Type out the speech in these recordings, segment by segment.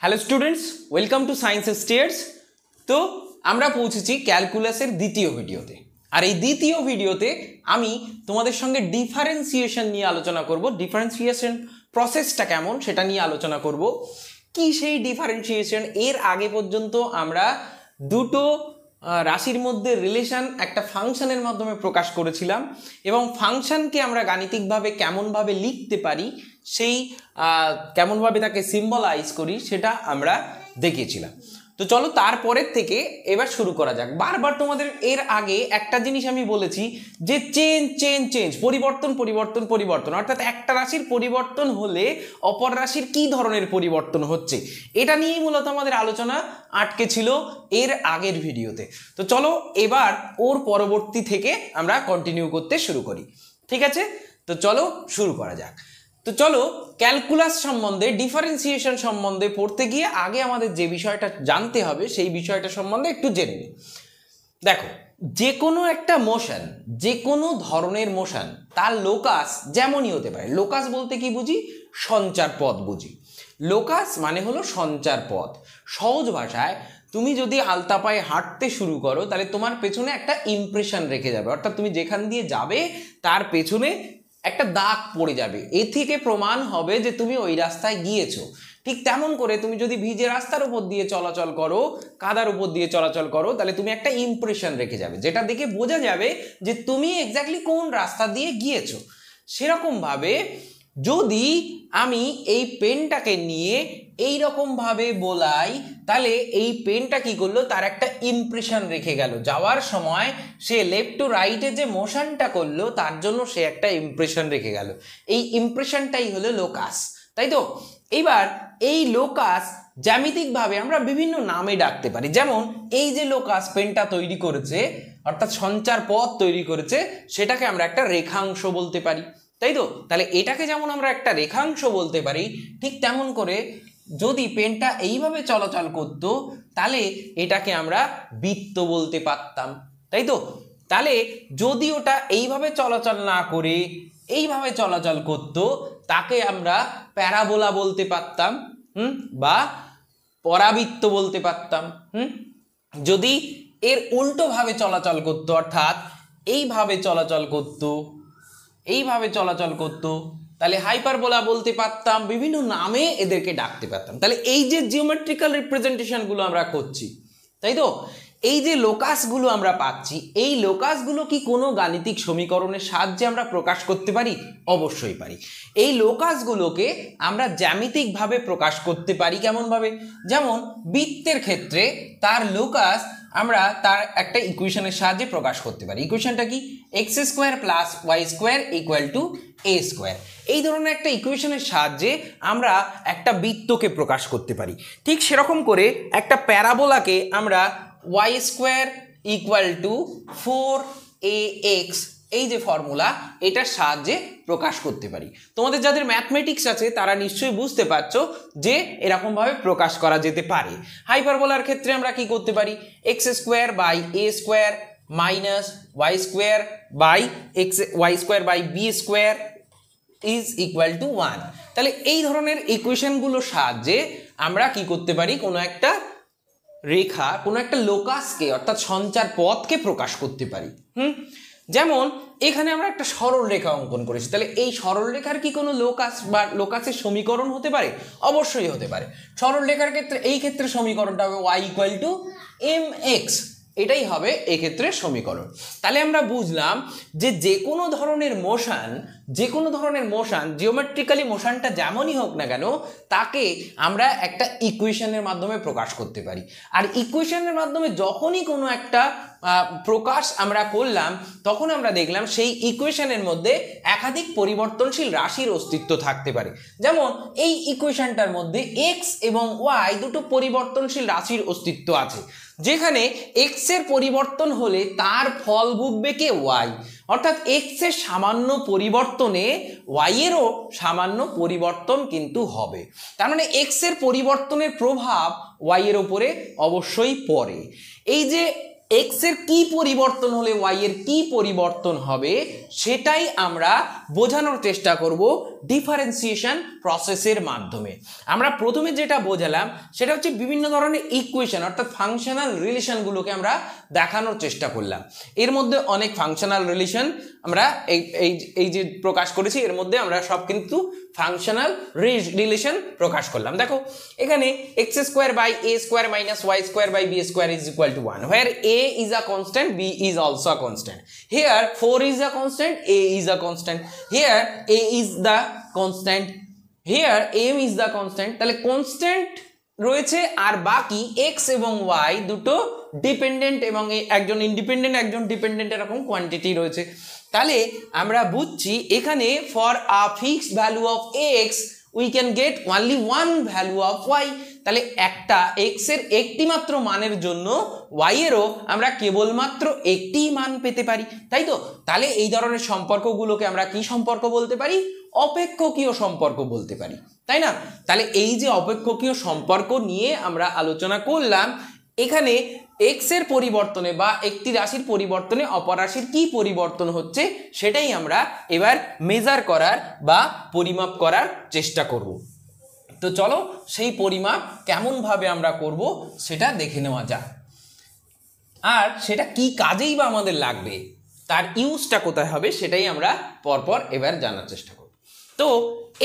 Hello students, welcome to science stairs. তো আমরা পৌঁছেছি ক্যালকুলাসের দ্বিতীয় ভিডিওতে। আর এই দ্বিতীয় ভিডিওতে আমি তোমাদের সঙ্গে ডিফারেন্সিয়েশন নিয়ে আলোচনা করব। ডিফারেন্সিয়েশন প্রসেসটা কেমন সেটা নিয়ে আলোচনা করব। কি সেই ডিফারেন্সিয়েশন? এর আগে পর্যন্ত আমরা দুটো রাশির মধ্যে রিলেশন একটা ফাংশনের মাধ্যমে প্রকাশ করেছিলাম এবং ফাংশনকে আমরা গাণিতিকভাবে কেমনভাবে লিখতে পারি, সেই কেমনভাবে তাকে সিম্বলাইজ করি সেটা আমরা দেখিয়েছিলাম। তো চলো তারপরের থেকে এবার শুরু করা যাক। বারবার তোমাদের এর আগে একটা জিনিস আমি বলেছি যে চেঞ্জ পরিবর্তন, অর্থাৎ একটা রাশির পরিবর্তন হলে অপর রাশির কি ধরনের পরিবর্তন হচ্ছে, এটা নিয়েই মূলত আমাদের আলোচনা আটকে ছিল এর আগের ভিডিওতে। তো চলো এবার ওর পরবর্তী থেকে আমরা কন্টিনিউ করতে শুরু করি, ঠিক আছে? তো চলো শুরু করা যাক। তো চলো ক্যালকুলাস সম্বন্ধে, ডিফারেন্সিয়েশন সম্বন্ধে পড়তে গিয়ে আগে আমাদের যে বিষয়টা জানতে হবে সেই বিষয়টা সম্বন্ধে একটু জেনে নিই। দেখো, যে কোনো একটা মোশন, যে কোনো ধরনের মোশন, তার লোকাস যেমনই হতে পারে। লোকাস বলতে কি বুঝি? সঞ্চার পথ বুঝি। লোকাস মানে হলো সঞ্চার পথ। সহজ ভাষায় তুমি যদি আলতা পায়ে হাঁটতে শুরু করো তাহলে তোমার পেছনে একটা ইমপ্রেশন রেখে যাবে, অর্থাৎ তুমি যেখান দিয়ে যাবে তার পেছনে একটা দাগ পড়ে যাবে। এ থেকে প্রমাণ হবে যে তুমি ওই রাস্তায় গিয়েছো। ঠিক তেমন করে তুমি যদি ভিজে রাস্তার উপর দিয়ে চলাচল করো, কাদার উপর দিয়ে চলাচল করো, তাহলে তুমি একটা ইমপ্রেশন রেখে যাবে, যেটা দেখে বোঝা যাবে যে তুমি এক্স্যাক্টলি কোন রাস্তা দিয়ে গিয়েছো। সেরকম ভাবে যদি আমি এই পেনটাকে নিয়ে এই রকম ভাবে বোলাই, তাহলে এই পেনটা কি করলো? তার একটা ইমপ্রেশন রেখে গেল। যাওয়ার সময় সে লেফট টু রাইটে যে মোশনটা করলো তার জন্য সে একটা ইমপ্রেশন রেখে গেল। এই ইমপ্রেশনটাই হলো লোকাস, তাই তো? এবার এই লোকাস জ্যামিতিকভাবে আমরা বিভিন্ন নামে ডাকতে পারি। যেমন এই যে লোকাস পেনটা তৈরি করেছে, অর্থাৎ সঞ্চার পথ তৈরি করেছে, সেটাকে আমরা একটা রেখাংশ বলতে পারি, তাই তো? তাহলে এটাকে যেমন আমরা একটা রেখাংশ বলতে পারি, ঠিক তেমন করে যদি পেনটা এইভাবে চলাচল করতো তাহলে এটাকে আমরা বৃত্ত বলতে পারতাম, তাই তো? তাহলে যদি ওটা এইভাবে চলাচল না করে এইভাবে চলাচল করতো তাকে আমরা প্যারাবোলা বলতে পারতাম, বা পরাবৃত্ত বলতে পারতাম। যদি এর উল্টো ভাবে চলাচল করতো, অর্থাৎ এইভাবে চলাচল করতো তাহলে হাইপারবোলা বলতে পারতাম। বিভিন্ন নামে এদেরকে ডাকতে পারতাম। তাহলে এই যে জিওমেট্রিক্যাল রিপ্রেজেন্টেশনগুলো আমরা করছি, তাই তো? এই যে লোকাসগুলো আমরা পাচ্ছি, এই লোকাসগুলো কি কোনো গাণিতিক সমীকরণের সাহায্যে আমরা প্রকাশ করতে পারি? অবশ্যই পারি। এই লোকাসগুলোকে আমরা জ্যামিতিকভাবে প্রকাশ করতে পারি। কেমনভাবে? যেমন বৃত্তের ক্ষেত্রে তার লোকাস আমরা তার একটা ইকুয়েশনের সাহায্যে প্রকাশ করতে পারি। ইকুয়েশনটা কি? X square plus y square equal to a square. এই ধরনের একটা ইকুয়েশনের সাহায্যে আমরা একটা বৃত্তকে প্রকাশ করতে পারি। ঠিক সেরকম করে একটা প্যারাবোলাকে আমরা Y square equal two 4ax, এই যে ফর্মুলা, এটার সাহায্যে প্রকাশ করতে পারি। তোমাদের যাদের ম্যাথমেটিক্স আছে তারা নিশ্চয়ই বুঝতে পারছো যে এরকমভাবে প্রকাশ করা যেতে পারে। হাইপারবোলার ক্ষেত্রে আমরা কি করতে পারি? X square by a square minus y square by b square is equal to 1। তাহলে এই ধরনের ইকুয়েশনগুলোর সাহায্যে আমরা কি করতে পারি? কোনো একটা রেখা, কোনো একটা লোকাসকে, অর্থাৎ সঞ্চার পথকে প্রকাশ করতে পারি। যেমন এখানে আমরা একটা সরল রেখা অঙ্কন করেছি, তাহলে এই সরল রেখার কি কোনো লোকাস বা লোকাসের সমীকরণ হতে পারে? অবশ্যই হতে পারে। সরল রেখার ক্ষেত্রে এই ক্ষেত্রে সমীকরণটা হবে y ইকুয়াল টু mx, এটাই হবে এক্ষেত্রে সমীকরণ। তাহলে আমরা বুঝলাম যে কোনো ধরনের মোশন, জিওমেট্রিক্যালি মোশনটা যেমনই হোক না কেন, তাকে আমরা একটা ইকুয়েশনের মাধ্যমে প্রকাশ করতে পারি। আর ইকুয়েশনের মাধ্যমে যখনই কোনো একটা প্রকাশ আমরা করলাম, তখন আমরা দেখলাম সেই ইকুয়েশনের মধ্যে একাধিক পরিবর্তনশীল রাশির অস্তিত্ব থাকতে পারে। যেমন এই ইকুয়েশনটার মধ্যে এক্স এবং ওয়াই দুটো পরিবর্তনশীল রাশির অস্তিত্ব আছে, যেখানে এক্স এর পরিবর্তন হলে তার ফল ভুগবে কে? ওয়াই। অর্থাৎ এক্স এর সামান্য পরিবর্তনে ওয়াই এরও সামান্য পরিবর্তন কিন্তু হবে। তার মানে এক্স এর পরিবর্তনের প্রভাব ওয়াই এর উপরে অবশ্যই পড়ে। এই যে এক্স এর কি পরিবর্তন হলে ওয়াই এর কি পরিবর্তন হবে, সেটাই আমরা বোঝানোর চেষ্টা করব ডিফারেন্সিয়েশন প্রসেসের মাধ্যমে। আমরা প্রথমে যেটা বোঝালাম সেটা হচ্ছে বিভিন্ন ধরনের ইকুয়েশন অর্থাৎ ফাংশনাল রিলেশনগুলোকে আমরা দেখানোর চেষ্টা করলাম। এর মধ্যে অনেক ফাংশনাল রিলেশন আমরা এই যে প্রকাশ করেছি, এর মধ্যে আমরা সব কিন্তু ফাংশনাল রিলেশন প্রকাশ করলাম। দেখো এখানে x square by a square minus y square by b square is equal to 1, where a is a constant, b is also a constant. Here 4 is a constant, a is a constant. Here a is the constant, here m is the constant. তাহলে constant রয়েছে আর বাকি x এবং y দুটো dependent এবং একজন independent একজন dependent এরকম quantity রয়েছে। তাহলে আমরা বুঝছি এখানে for a fixed value of x we can get only one value of y. তাহলে একটা x এর একটি মাত্র মানের জন্য y এরও আমরা কেবলমাত্র একটি মান পেতে পারি, তাই তো? তাহলে এই ধরনের সম্পর্কগুলোকে আমরা কি সম্পর্ক বলতে পারি? অপেক্ষকীয় সম্পর্ক বলতে পারি, তাই না? তাহলে এই যে অপেক্ষকীয় সম্পর্ক নিয়ে আমরা আলোচনা করলাম, এখানে x এর পরিবর্তনে বা একটি রাশির পরিবর্তনে অপর রাশির কি পরিবর্তন হচ্ছে সেটাই আমরা এবার মেজার করার বা পরিমাপ করার চেষ্টা করব। তো চলো সেই পরিমাপ কেমন ভাবে আমরা করব সেটা দেখে নেওয়া যাক, আর সেটা কি কাজেই বা আমাদের লাগবে, তার ইউজটা কোথায় হবে সেটাই আমরা পরপর এবার জানার চেষ্টা করব। তো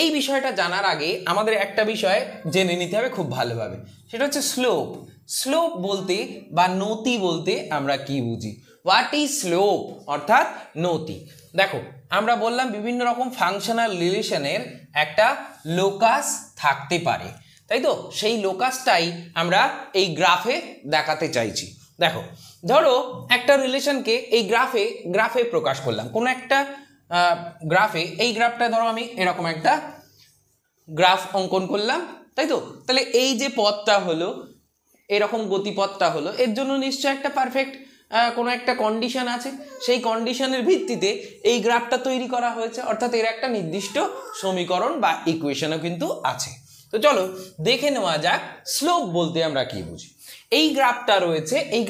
এই বিষয়টা জানার আগে আমাদের একটা বিষয় জেনে নিতে হবে খুব ভালোভাবে, সেটা হচ্ছে স্লোপ। স্লোপ বলতে বা নতি বলতে আমরা কি বুঝি? হোয়াট ইজ স্লোপ অর্থাৎ নতি। দেখো আমরা বললাম বিভিন্ন রকম ফাংশনাল রিলেশনের একটা লোকাস থাকতে পারে, তাই তো? সেই লোকাসটাই আমরা এই গ্রাফে দেখাতে চাইছি। দেখো ধরো একটা রিলেশনকে এই গ্রাফে প্রকাশ করলাম, কোনো একটা গ্রাফে। এই গ্রাফটা ধরো আমি এরকম একটা গ্রাফ অঙ্কন করলাম, তাই তো? তাহলে এই যে পথটা হলো, এরকম গতিপথটা হলো, এর জন্য নিশ্চয় একটা পারফেক্ট কোনো একটা কন্ডিশন আছে। সেই কন্ডিশনের ভিত্তিতে এই গ্রাফটা তৈরি করা হয়েছে, অর্থাৎ এর একটা নির্দিষ্ট সমীকরণ বা ইকুয়েশনও কিন্তু আছে। তো চলো দেখে নেওয়া যাক স্লোপ বলতে আমরা কি বুঝি। এই গ্রাফটা রয়েছে, এই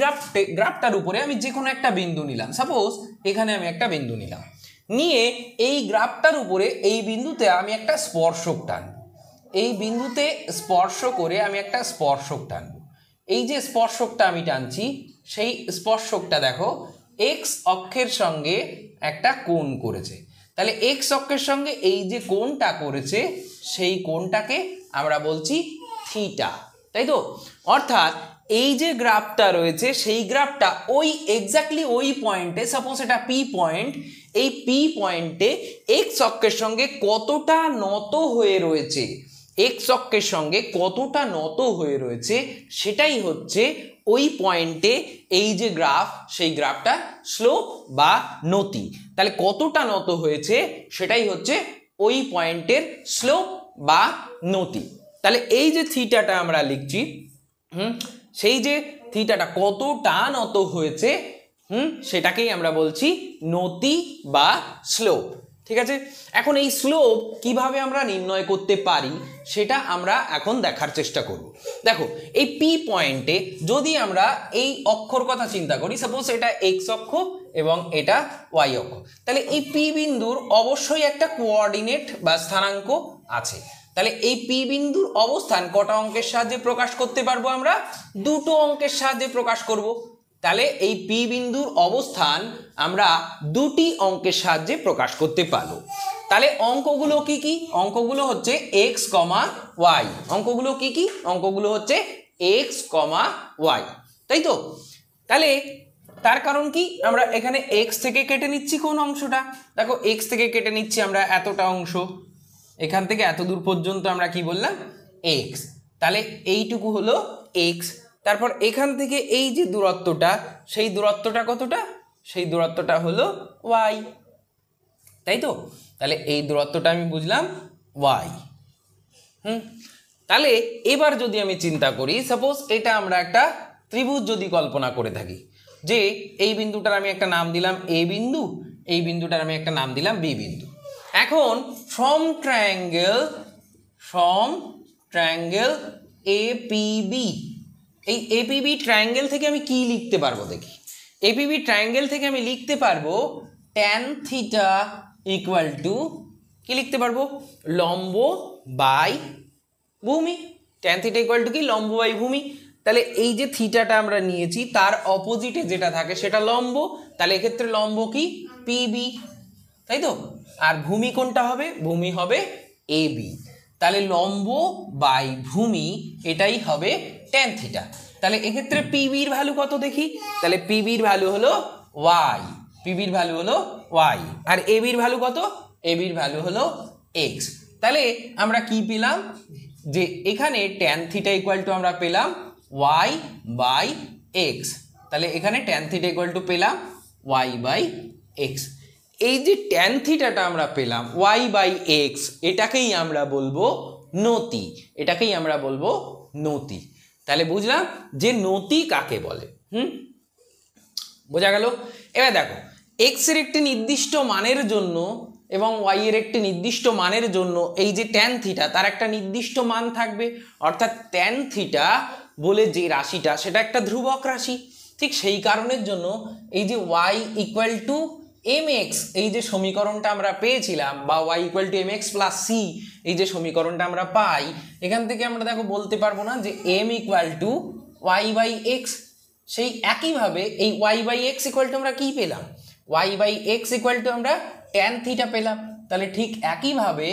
গ্রাফটার উপরে আমি যে কোনো একটা বিন্দু নিলাম, সাপোজ এখানে আমি একটা বিন্দু নিলাম, নিয়ে এই গ্রাফটার উপরে এই বিন্দুতে আমি একটা স্পর্শক টানবো। এই বিন্দুতে স্পর্শ করে আমি একটা স্পর্শক টানবো। এই যে স্পর্শকটা আমি টানছি, সেই স্পর্শকটা দেখো এক্স অক্ষের সঙ্গে একটা কোণ করেছে। তাহলে এক্স অক্ষের সঙ্গে এই যে কোণটা করেছে সেই কোণটাকে আমরা বলছি থিটা, তাই তো? অর্থাৎ এই যে গ্রাফটা রয়েছে সেই গ্রাফটা ওই এক্স্যাক্টলি ওই পয়েন্টে, সাপোজ এটা পি পয়েন্ট, এই পি পয়েন্টে এক্স অক্ষের সঙ্গে কতটা নত হয়ে রয়েছে, এক্স অক্ষের সঙ্গে কতটা নত হয়ে রয়েছে সেটাই হচ্ছে ওই পয়েন্টে এই যে গ্রাফ, সেই গ্রাফটা স্লোপ বা নতি। তাহলে কতটা নত হয়েছে সেটাই হচ্ছে ওই পয়েন্টের স্লোপ বা নতি। তাহলে এই যে থিটাটা আমরা লিখছি, সেই যে থিটাটা কতটা নত হয়েছে সেটাকেই আমরা বলছি নতি বা স্লোপ, ঠিক আছে? এখন এই স্লোপ কিভাবে আমরা নির্ণয় করতে পারি সেটা আমরা এখন দেখার চেষ্টা করব। দেখো এই পি পয়েন্টে যদি আমরা এই অক্ষর কথা চিন্তা করি, সাপোজ এটা এক্স অক্ষ এবং এটা ওয়াই অক্ষ, তাহলে এই পি বিন্দুর অবশ্যই একটা কোঅর্ডিনেট বা স্থানাঙ্ক আছে। তাহলে এই পি বিন্দুর অবস্থান কটা অঙ্কের সাহায্যে প্রকাশ করতে পারবো? আমরা দুটো অঙ্কের সাহায্যে প্রকাশ করব। তাহলে এই পি বিন্দুর অবস্থান আমরা দুটি অঙ্কের সাহায্যে প্রকাশ করতে পারবো। তাহলে অঙ্কগুলো কি কি? অঙ্কগুলো হচ্ছে এক্স কমা ওয়াই। অঙ্কগুলো কি কি? অঙ্কগুলো হচ্ছে এক্স কমা ওয়াই, তাই তো? তাহলে তার কারণ কি? আমরা এখানে এক্স থেকে কেটে নিচ্ছি কোন অংশটা? দেখো এক্স থেকে কেটে নিচ্ছি আমরা এতটা অংশ, এখান থেকে এত দূর পর্যন্ত আমরা কি বললাম? এক্স। তাহলে এইটুকু হলো এক্স। তারপর এখান থেকে এই যে দূরত্বটা, সেই দূরত্বটা কতটা? সেই দূরত্বটা হলো ওয়াই, তাই তো? তাহলে এই দূরত্বটা আমি বুঝলাম ওয়াই। তাহলে এবার যদি আমি চিন্তা করি, সাপোজ এটা আমরা একটা ত্রিভুজ যদি কল্পনা করে থাকি, যে এই বিন্দুটার আমি একটা নাম দিলাম এ বিন্দু, এই বিন্দুটার আমি একটা নাম দিলাম বি বিন্দু। এখন ফ্রম ট্রায়াঙ্গেল এপিবি, এই এপিবি ট্রায়াঙ্গেল থেকে আমি কি লিখতে পারবো দেখি? এপিবি ট্রায়াঙ্গেল থেকে আমি লিখতে পারবো tan থিটা ইকুয়াল টু কি লিখতে পারবো, লম্ব বাই ভূমি। ট্যান থিটা ইকুয়াল টু কি, লম্ব বাই ভূমি। তাহলে এই যে থিটাটা আমরা নিয়েছি তার অপোজিটে যেটা থাকে সেটা লম্ব, তাহলে এক্ষেত্রে লম্ব কি, পিবি, তাই তো। আর ভূমি কোনটা হবে, ভূমি হবে এবি। তাহলে লম্ব বাই ভূমি এটাই হবে ট্যান থিটা। তাহলে এক্ষেত্রে পিবির ভ্যালু কত দেখি, তাহলে পিবির ভ্যালু হলো ওয়াই, পিবির ভ্যালু হলো ওয়াই। আর এবির ভ্যালু কত, এবির ভ্যালু হলো এক্স। তাহলে আমরা কি পেলাম, যে এখানে ট্যান থিটা ইকুয়াল টু আমরা পেলাম ওয়াই বাই এক্স। তাহলে এখানে ট্যান থিটা ইকুয়াল টু পেলাম ওয়াই বাই এক্স। এই যে ট্যান থিটাটা আমরা পেলাম ওয়াই বাই এক্স, এটাকেই আমরা বলবো নতি, এটাকেই আমরা বলবো নতি। তাহলে বুঝলাম যে নতি কাকে বলে, বোঝা গেল। এবার দেখো এক্স এর একটি নির্দিষ্ট মানের জন্য এবং ওয়াই এর একটি নির্দিষ্ট মানের জন্য এই যে ট্যান থিটা তার একটা নির্দিষ্ট মান থাকবে, অর্থাৎ ট্যান থিটা বলে যে রাশিটা সেটা একটা ধ্রুবক রাশি। ঠিক সেই কারণের জন্য এই যে y equal to m x, এই যে সমীকরণটা আমরা পেয়েছিলাম, বা y equal to m x plus c, এই যে সমীকরণটা আমরা পাই, এখান থেকে আমরা দেখো বলতে পারবো না যে m equal to y by x. সেই একইভাবে এই y by x equal to আমরা কি পেলাম, y by x equal to আমরা ট্যান থিটা পেলাম। তাহলে ঠিক একইভাবে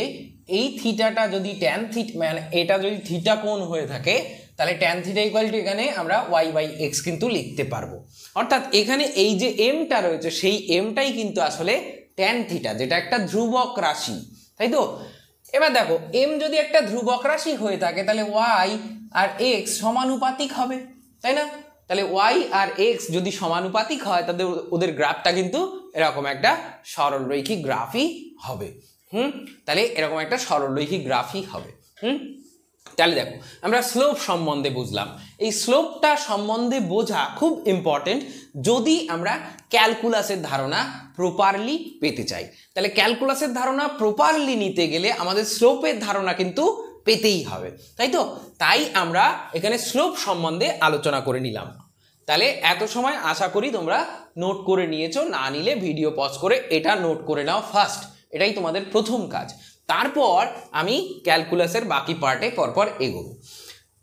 এই থিটাটা যদি ট্যান থিটা, মানে এটা যদি থিটা কোণ হয়ে থাকে, তাহলে ট্যান থিটা ইকুয়াল টু এখানে আমরা ওয়াই বাই এক্স কিন্তু লিখতে পারবো। অর্থাৎ এখানে এই যে এমটা রয়েছে সেই এমটাই কিন্তু আসলে ট্যান থিটা, যেটা একটা ধ্রুবক রাশি, তাই তো। এবার দেখো এম যদি একটা ধ্রুবক রাশি হয়ে থাকে তাহলে ওয়াই আর এক্স সমানুপাতিক হবে, তাই না। তাহলে ওয়াই আর এক্স যদি সমানুপাতিক হয় তাদের ওদের গ্রাফটা কিন্তু এরকম একটা সরলরৈখিক গ্রাফই হবে। তাহলে এরকম একটা সরলরৈখিক গ্রাফই হবে। তাহলে দেখো আমরা স্লোপ সম্বন্ধে বুঝলাম। এই স্লোপটা সম্বন্ধে বোঝা খুব ইম্পর্টেন্ট যদি আমরা ক্যালকুলাসের ধারণা প্রপারলি পেতে চাই। তাহলে ক্যালকুলাসের ধারণা প্রপারলি নিতে গেলে আমাদের স্লোপের ধারণা কিন্তু পেতেই হবে, তাই তো। তাই আমরা এখানে স্লোপ সম্বন্ধে আলোচনা করে নিলাম। তাহলে এত সময় আশা করি তোমরা নোট করে নিয়েছো, না নিলে ভিডিও পজ করে এটা নোট করে নাও ফার্স্ট, এটাই তোমাদের প্রথম কাজ। তারপর আমি ক্যালকুলাসের বাকি পার্টে পরপর এগোবো।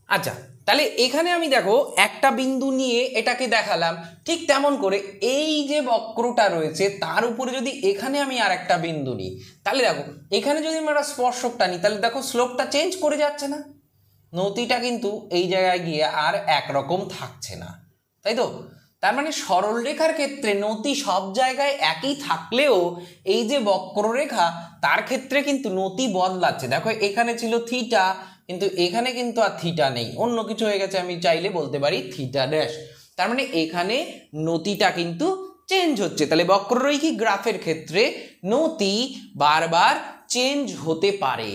আচ্ছা, তাহলে এখানে আমি দেখো একটা বিন্দু নিয়ে এটাকে দেখালাম, ঠিক তেমন করে এই যে বক্রটা রয়েছে তার উপরে যদি এখানে আমি আর একটা বিন্দু নিই, তাহলে দেখো এখানে যদি আমরা স্পর্শকটা নিই, তাহলে দেখো স্লোপটা চেঞ্জ করে যাচ্ছে না, নতিটা কিন্তু এই জায়গায় গিয়ে আর একরকম থাকছে না, তাই তো। তার মানে সরলরেখার ক্ষেত্রে নতি সব জায়গায় একই থাকলেও এই যে বক্ররেখা তার ক্ষেত্রে কিন্তু নতি বদলাচ্ছে। দেখো এখানে ছিল থিটা, কিন্তু এখানে কিন্তু আর থিটা নেই, অন্য কিছু হয়ে গেছে, আমি চাইলে বলতে পারি থিটা ড্যাশ। তার মানে এখানে নতিটা কিন্তু চেঞ্জ হচ্ছে। তাহলে বক্ররৈখিক গ্রাফের ক্ষেত্রে নতি বারবার চেঞ্জ হতে পারে,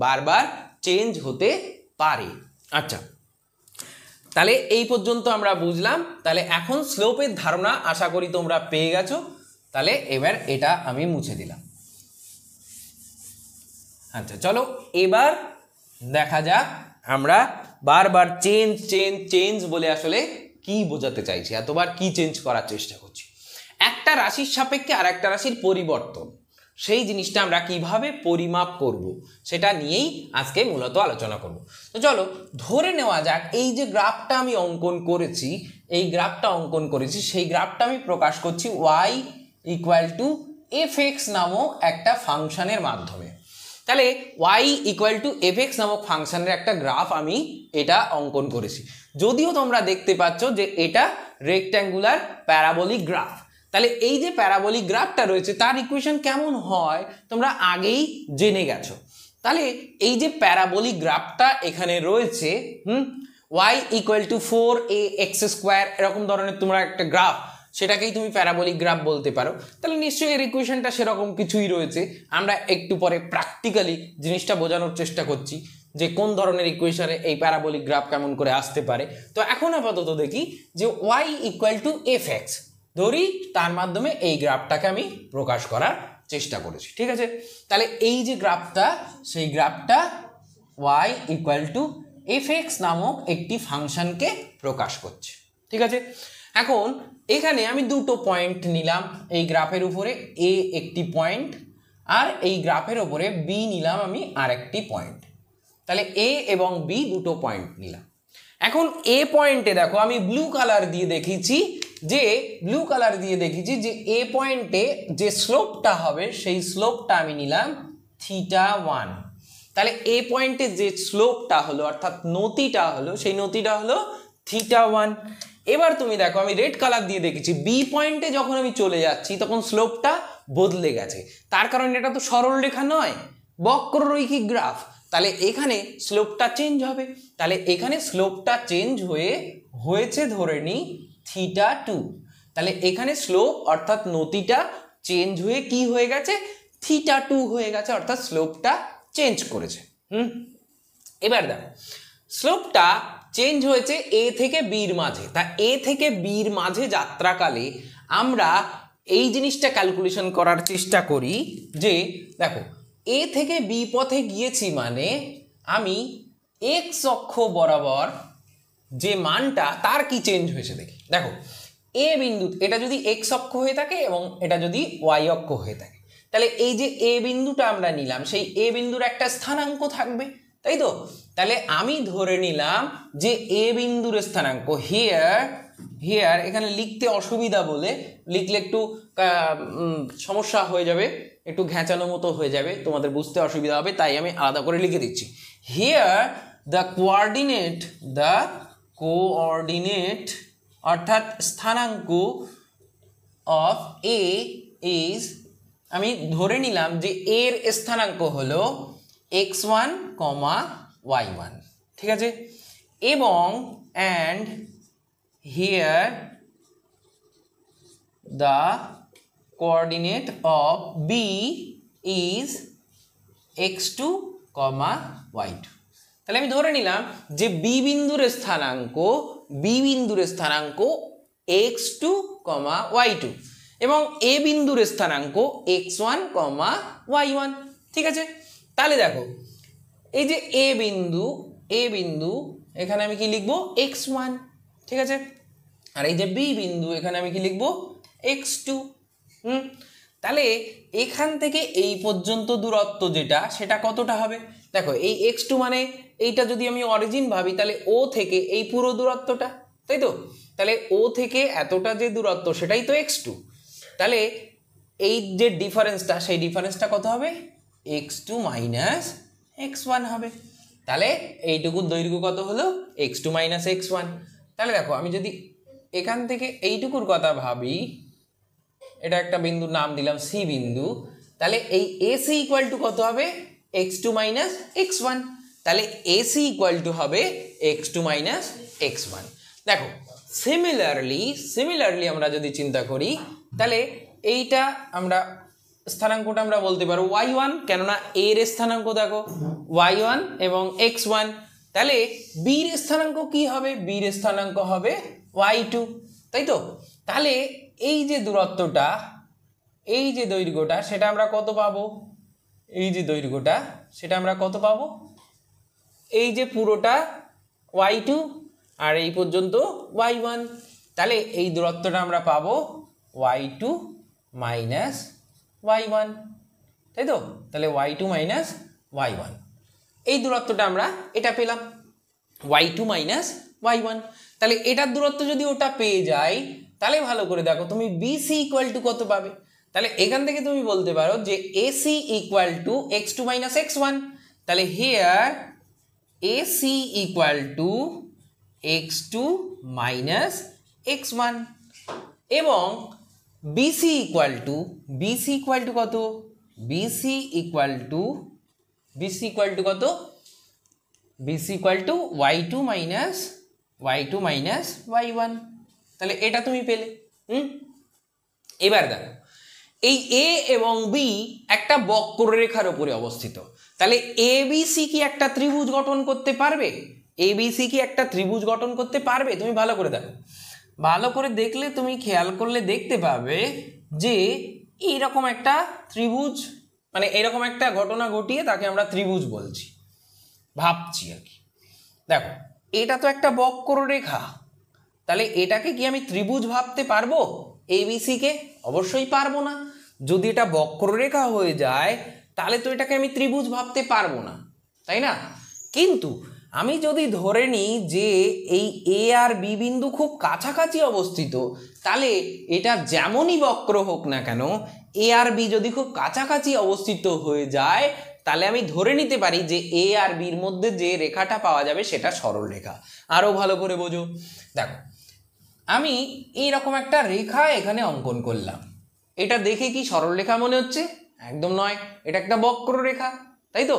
বারবার চেঞ্জ হতে পারে। আচ্ছা, তাহলে এই পর্যন্ত আমরা বুঝলাম। তাহলে এখন স্লোপের ধারণা আশা করি তোমরা পেয়ে গেছো। তাহলে এবার এটা আমি মুছে দিলাম। আচ্ছা চলো এবার দেখা যাক আমরা বারবার চেঞ্জ চেঞ্জ চেঞ্জ বলে আসলে কি বোঝাতে চাইছি, এতবার কি চেঞ্জ করার চেষ্টা করছি। একটা রাশির সাপেক্ষে আর একটা রাশির পরিবর্তন, সেই জিনিসটা আমরা কিভাবে পরিমাপ করব সেটা নিয়েই আজকে মূলত আলোচনা করব। তো চলো ধরে নেওয়া যাক এই যে গ্রাফটা আমি অঙ্কন করেছি, এই গ্রাফটা অঙ্কন করেছি, সেই গ্রাফটা আমি প্রকাশ করছি y ইকুয়াল টু fx নামক একটা ফাংশনের মাধ্যমে। তাহলে y ইকুয়াল টু fx নামক ফাংশনের একটা গ্রাফ আমি এটা অঙ্কন করেছি। যদিও তোমরা দেখতে পাচ্ছ যে এটা রেক্ট্যাঙ্গুলার প্যারাবোলিক গ্রাফ। তাহলে এই যে প্যারাবোলিক গ্রাফটা রয়েছে তার ইকুয়েশন কেমন হয় তোমরা আগেই জেনে গেছো। তাহলে এই যে প্যারাবোলিক গ্রাফটা এখানে রয়েছে, y equal to 4ax square, এরকম ধরনের তোমরা একটা গ্রাফ, সেটাকেই তুমি প্যারাবোলিক গ্রাফ বলতে পারো। তাহলে নিশ্চয়ই এর ইকুয়েশনটা সেরকম কিছুই রয়েছে। আমরা একটু পরে প্র্যাকটিক্যালি জিনিসটা বোঝানোর চেষ্টা করছি যে কোন ধরনের ইকুয়েশনে এই প্যারাবোলিক গ্রাফ কেমন করে আসতে পারে। তো এখন আপাতত দেখি যে y ইকুয়াল টু fx ধরি, তার মাধ্যমে এই গ্রাফটাকে আমি প্রকাশ করার চেষ্টা করেছি, ঠিক আছে। তাহলে এই যে গ্রাফটা, সেই গ্রাফটা y ইকুয়াল টু fx নামক একটি ফাংশনকে প্রকাশ করছে, ঠিক আছে। এখন এখানে আমি দুটো পয়েন্ট নিলাম এই গ্রাফের উপরে, a একটি পয়েন্ট আর এই গ্রাফের ওপরে বি নিলাম আমি আরেকটি পয়েন্ট, তাহলে এ এবং বি দুটো পয়েন্ট নিলাম। এখন এ পয়েন্টে দেখো আমি ব্লু কালার দিয়ে দেখিয়েছি যে এ পয়েন্টে যে স্লোপটা হবে সেই স্লোপটা আমি নিলাম θ1। তাহলে এ পয়েন্টে যে স্লোপটা হলো অর্থাৎ নতিটা হলো সেই নতিটা হলো θ1। এবার তুমি দেখো আমি রেড কালার দিয়ে দেখেছি বি পয়েন্টে যখন আমি চলে যাচ্ছি তখন স্লোপটা বদলে গেছে, তার কারণ এটা তো সরল রেখা নয়, বক্ররৈখিক গ্রাফ, তাহলে এখানে স্লোপটা চেঞ্জ হবে। তাহলে এখানে স্লোপটা চেঞ্জ হয়েছে ধরে নিই θ2, তাহলে এখানে স্লোপ অর্থাৎ নতিটা চেঞ্জ হয়ে কি হয়ে গেছে θ2 হয়ে গেছে, অর্থাৎ স্লোপটা চেঞ্জ করেছে। এবার দেখো স্লোপটা চেঞ্জ হয়েছে এ থেকে বির মাঝে, তা এ থেকে বির মাঝে যাত্রাকালে আমরা এই জিনিসটা ক্যালকুলেশন করার চেষ্টা করি যে দেখো এ থেকে বি পথে গিয়েছি মানে আমি এক্স অক্ষ বরাবর যে মানটা তার কি চেঞ্জ হয়েছে দেখি। দেখো এ বিন্দু এটা যদি এক্স অক্ষ হয়ে থাকে এবং এটা যদি ওয়াই অক্ষ হয়ে থাকে, তাহলে এই যে এ বিন্দুটা আমরা নিলাম সেই এ বিন্দুর একটা স্থানাঙ্ক থাকবে, তাই তো? তাহলে আমি ধরে নিলাম যে এ বিন্দুর স্থানাঙ্ক হিয়ার এখানে লিখতে অসুবিধা বলে লিখলে একটু সমস্যা হয়ে যাবে, একটু ঘেঁচানো মতো হয়ে যাবে, তোমাদের বুঝতে অসুবিধা হবে, তাই আমি আলাদা করে লিখে দিচ্ছি। হিয়ার দ্য কোঅর্ডিনেট অর্থাৎ স্থানাঙ্ক অফ এ ইজ, আমি ধরে নিলাম যে এর স্থানাঙ্ক হলো x1, y1, ঠিক আছে? এবং and here the coordinate of B is x2, y2। তাহলে আমি ধরে নিলাম যে বি বিন্দুর স্থানাঙ্ক x2, y2 এবং এ বিন্দুর স্থানাঙ্ক x1, y1, ঠিক আছে? তাহলে দেখো এই যে এ বিন্দু এখানে আমি কি লিখবো x1, ঠিক আছে? আর এই যে বি বিন্দু এখানে আমি কি লিখবো x2। তাহলে এখান থেকে এই পর্যন্ত দূরত্ব যেটা সেটা কতটা হবে? দেখো এই x2 মানে এইটা যদি আমি অরিজিন ভাবি তাহলে ও থেকে এই পুরো দূরত্বটা, তাই তো? তাহলে ও থেকে এতটা যে দূরত্ব সেটাই তো x2, তাহলে এই যে ডিফারেন্সটা সেই ডিফারেন্সটা কত হবে? x2 মাইনাস x1 হবে। তাহলে এইটুকুর দৈর্ঘ্য কত হলো? x2 minus x1। তাহলে দেখো আমি যদি এখান থেকে এইটুকুর কথা ভাবি, এটা একটা বিন্দুর নাম দিলাম সি বিন্দু, তাহলে এই AC ইকুয়াল টু কত হবে? x2 minus x1। তাহলে AC ইকুয়াল টু হবে x2 মাইনাস x1। দেখো সিমিলারলি আমরা যদি চিন্তা করি তাহলে এইটা আমরা স্থানাঙ্কটা আমরা বলতে পারো y1, কেননা এর স্থানাঙ্ক দেখো y1 এবং x1। তাহলে বির স্থানাঙ্ক কি হবে? বির স্থানাঙ্ক হবে y2, তাই তো? তাহলে এই যে দূরত্বটা, এই যে দৈর্ঘ্যটা সেটা আমরা কত পাবো? এই যে দৈর্ঘ্যটা সেটা আমরা কত পাবো? এই যে পুরোটা y2 আর এই পর্যন্ত y1, তাহলে এই দূরত্বটা আমরা পাবো y2 মাইনাস y1, তাই তো? তাহলে y2 মাইনাস y1, এই দূরত্বটা আমরা এটা পেলাম y2 মাইনাস y1। তাহলে এটার দূরত্ব যদি ওটা পেয়ে যাই তাহলে ভালো করে দেখো তুমি BC ইকুয়াল টু কত পাবে? তাহলে এখান থেকে তুমি বলতে পারো যে AC equal to x2 minus x1। তাহলে here AC equal to x2 minus x1 এবং BC ইকুয়াল টু কত? BC ইকুয়াল টু কত? BC equal to y2 minus y1। তাহলে এটা তুমি পেলে। এবার দেখো এই A এবং B একটা বক্ররেখার উপরে অবস্থিত, তাহলে ABC কি একটা ত্রিভুজ গঠন করতে পারবে? ABC কি একটা ত্রিভুজ গঠন করতে পারবে? তুমি ভালো করে দেখো, ভালো করে দেখলে তুমি খেয়াল করলে দেখতে পাবে যে এইরকম একটা ত্রিভুজ, মানে এরকম একটা ঘটনা ঘটিয়ে তাকে আমরা ত্রিভুজ বলছি, ভাবছি আর কি। দেখো এটা তো একটা বক্ররেখা, তাহলে এটাকে কি আমি ত্রিভুজ ভাবতে পারবো? ABC কে অবশ্যই পারবো না। যদি এটা বক্ররেখা হয়ে যায় তাহলে তো এটাকে আমি ত্রিভুজ ভাবতে পারবো না, তাই না? কিন্তু আমি যদি ধরে নিই যে এই এ আর বি বিন্দু খুব কাছাকাছি অবস্থিত, তাহলে এটা যেমনই বক্র হোক না কেন, এ আর বি যদি খুব কাছাকাছি অবস্থিত হয়ে যায় তাহলে আমি ধরে নিতে পারি যে এ আর বির মধ্যে যে রেখাটা পাওয়া যাবে সেটা সরল রেখা। আরো ভালো করে বোঝো, দেখো আমি এইরকম একটা রেখা এখানে অঙ্কন করলাম, এটা দেখে কি সরল রেখা মনে হচ্ছে? একদম নয়, এটা একটা বক্ররেখা, তাই তো?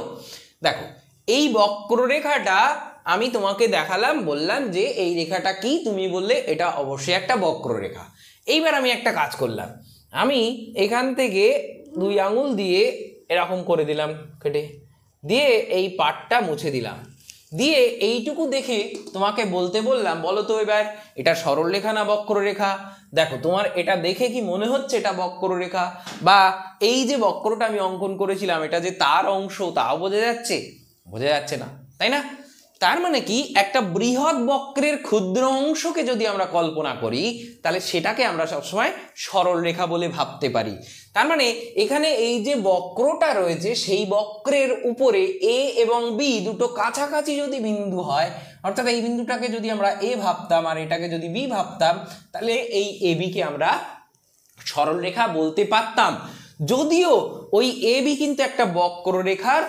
দেখো এই বক্ররেখাটা আমি তোমাকে দেখালাম, বললাম যে এই রেখাটা কি, তুমি বললে এটা অবশ্যই একটা বক্ররেখা। এইবার আমি একটা কাজ করলাম, আমি এখান থেকে 2 আঙুল দিয়ে এরকম করে দিলাম কেটে, দিয়ে এই পাটটা মুছে দিলাম, দিয়ে এইটুকু দেখে তোমাকে বলতে বললাম, বলো তো এবার এটা সরল রেখা না বক্ররেখা? দেখো তোমার এটা দেখে কি মনে হচ্ছে এটা বক্ররেখা? বা এই যে বক্রটা আমি অঙ্কন করেছিলাম এটা যে তার অংশ, তাও বোঝা যাচ্ছে? বোঝা যাচ্ছে না, তাই না? তার মানে কি একটা বৃহৎ বক্রের ক্ষুদ্র অংশকে যদি আমরা কল্পনা করি তাহলে সেটাকে আমরা সবসময় সরল রেখা বলে ভাবতে পারি। তার মানে এখানে এই যে বক্রটা রয়েছে সেই বক্রের উপরে এ এবং বি দুটো কাছাকাছি যদি বিন্দু হয়, অর্থাৎ এই বিন্দুটাকে যদি আমরা এ ভাবতাম আর এটাকে যদি বি ভাবতাম, তাহলে এই এ বিকে আমরা সরল রেখা বলতে পারতাম, যদিও ওই এ বি কিন্তু একটা বক্ররেখার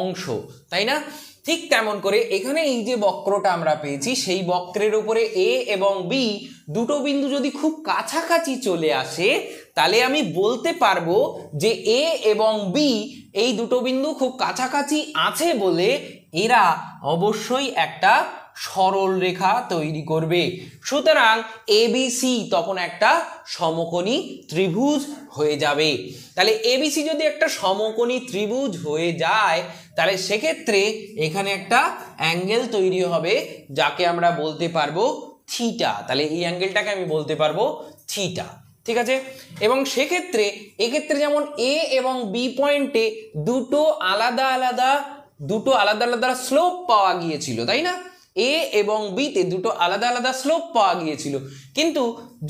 অংশ, তাই না? ঠিক তেমন করে এখানে এই যে বক্রটা আমরা পেয়েছি সেই বক্রের উপরে এ এবং বি দুটো বিন্দু যদি খুব কাছাকাছি চলে আসে তাহলে আমি বলতে পারবো যে এ এবং বি এই দুটো বিন্দু খুব কাছাকাছি আছে বলে এরা অবশ্যই একটা সরল রেখা তৈরি করবে। সুতরাং এবিসি তখন একটা সমকোণী ত্রিভুজ হয়ে যাবে। তাহলে এবিসি যদি একটা সমকোণী ত্রিভুজ হয়ে যায় তাহলে সেক্ষেত্রে এখানে একটা অ্যাঙ্গেল তৈরি হবে যাকে আমরা বলতে পারবো থিটা। তাহলে এই অ্যাঙ্গেলটাকে আমি বলতে পারবো থিটা, ঠিক আছে? এবং সেক্ষেত্রে এক্ষেত্রে যেমন এ এবং বি পয়েন্টে দুটো আলাদা আলাদা স্লোপ পাওয়া গিয়েছিল, তাই না? এ এবং বিতে দুটো আলাদা আলাদা স্লোপ পাওয়া গিয়েছিল, কিন্তু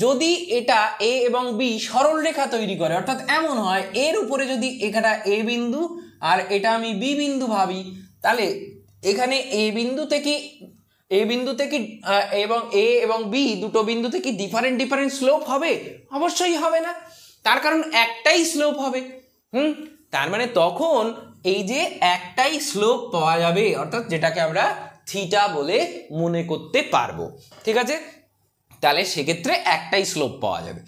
যদি এটা এ এবং বি সরল রেখা তৈরি করে, অর্থাৎ এমন হয় এর উপরে যদি এখানে এ বিন্দু আর এটা আমি বি বিন্দু ভাবি, তাহলে এখানে এ বিন্দু থেকে এবং এ এবং বি দুটো বিন্দু থেকে ডিফারেন্ট স্লোপ হবে? অবশ্যই হবে না, তার কারণ একটাই স্লোপ হবে। তার মানে তখন এই যে একটাই স্লোপ পাওয়া যাবে, অর্থাৎ যেটাকে আমরা থিটা বলে মনে করতে পারবো, ঠিক আছে? তাহলে সেক্ষেত্রে একটাই স্লোপ পাওয়া যাবে।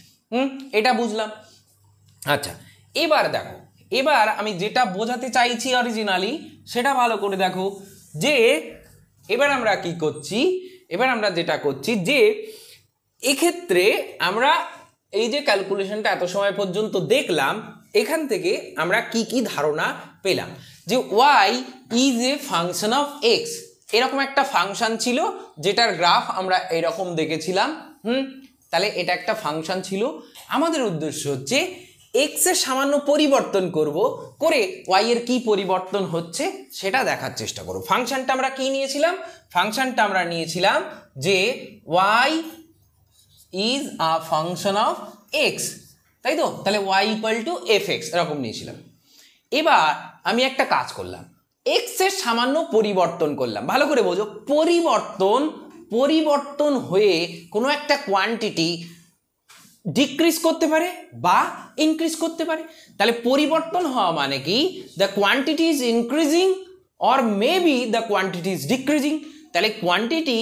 এটা বুঝলাম। আচ্ছা, এবার দেখো, এবার আমি যেটা বোঝাতে চাইছি অরিজিনালি সেটা ভালো করে দেখো, যে এবার আমরা কি করছি, এবার আমরা যেটা করছি যে এক্ষেত্রে আমরা এই যে ক্যালকুলেশনটা এত সময় পর্যন্ত দেখলাম, এখান থেকে আমরা কি কি ধারণা পেলাম, যে y is a function of x, এরকম একটা ফাংশন ছিল যেটার গ্রাফ আমরা এরকম দেখেছিলাম। তাহলে এটা একটা ফাংশন ছিল, আমাদের উদ্দেশ্য হচ্ছে এক্স এর সামান্য পরিবর্তন করে ওয়াই এর কি পরিবর্তন হচ্ছে সেটা দেখার চেষ্টা করব। ফাংশনটা আমরা কি নিয়েছিলাম? ফাংশনটা আমরা নিয়েছিলাম যে y is a function of x, তাই তো? তাহলে y equal to f x এরকম নিয়েছিলাম। এবার আমি একটা কাজ করলাম, এক্স এর সামান্য পরিবর্তন করলাম। ভালো করে বোঝো, পরিবর্তন হয়ে কোনো একটা কোয়ান্টিটি ডিক্রিজ করতে পারে বা ইনক্রিজ করতে পারে। তাহলে পরিবর্তন হওয়া মানে কি? The quantity is increasing or maybe the quantity is decreasing. তাহলে কোয়ান্টিটি